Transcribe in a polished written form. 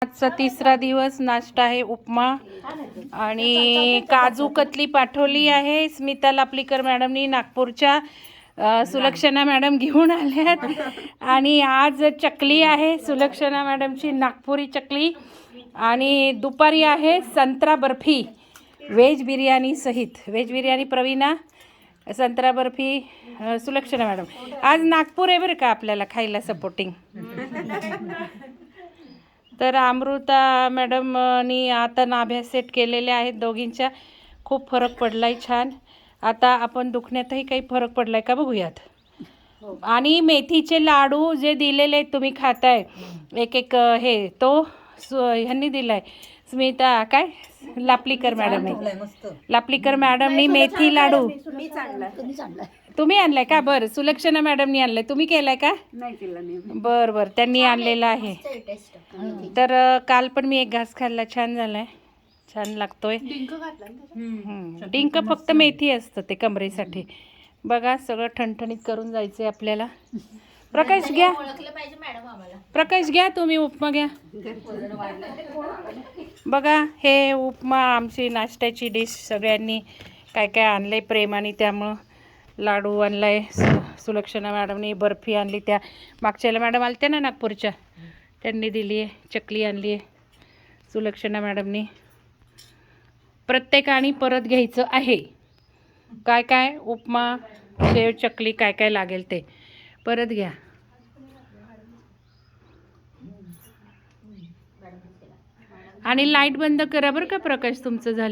आजचा तिसरा दिवस. नाश्ता आहे उपमा आणि काजू कतली पाठवली आहे स्मिता लापलीकर मॅडमनी नागपूरच्या. सुलक्षणा मॅडम घेऊन आल्यात. आणि आज चकली आहे सुलक्षणा मॅडमची नागपुरी चकली. आणि दुपारी आहे संत्रा बर्फी व्हेज बिर्याणी सहित. व्हेज बिर्याणी प्रवीणा, संत्रा बर्फी सुलक्षणा मॅडम. आज नागपूर आहे बरं का आपल्याला खायला सपोर्टिंग. तर अमृता मॅडमनी आता नाभ्या सेट केलेल्या आहेत दोघींच्या. खूप फरक पडलाय छान. आता आपण दुखण्यातही काही फरक पडलाय का बघूयात. आणि मेथीचे लाडू जे दिलेले आहेत तुम्ही खाताय एक एक हे तो ह्यांनी दिलाय स्मिता काय लापलीकर मॅडमने. लापलीकर मॅडमनी मेथी लाडू तुम्ही आणलाय का? बरं सुलक्षणा मॅडमनी आणलाय, तुम्ही केलाय का? बरं बरं त्यांनी आणलेला आहे. तर काल पण मी एक घास खाल्ला, छान झालाय, छान लागतोय. डिंक फक्त मेथी असतं ते कमरेसाठी. बघा सगळं ठणठणीत करून जायचंय आपल्याला. प्रकाश घ्या, प्रकाश घ्या, तुम्ही उपमा घ्या. बघा हे उपमा आमची नाश्त्याची डिश. सगळ्यांनी काय काय आणलंय प्रेमाने, त्यामुळं लाडू आणलाय. सुलक्षणा मॅडमनी बर्फी आणली, त्या मागच्याला मॅडम आलत्या ना नागपूरच्या, त्यांनी दिली आहे. चकली आणली आहे सुलक्षणा मॅडमनी. प्रत्येकाने परत घ्यायचं आहे. काय काय उपमा शेव चकली काय काय लागेल ते परत घ्या. आणि लाईट बंद करा बरं का प्रकाश, तुमचं झालं.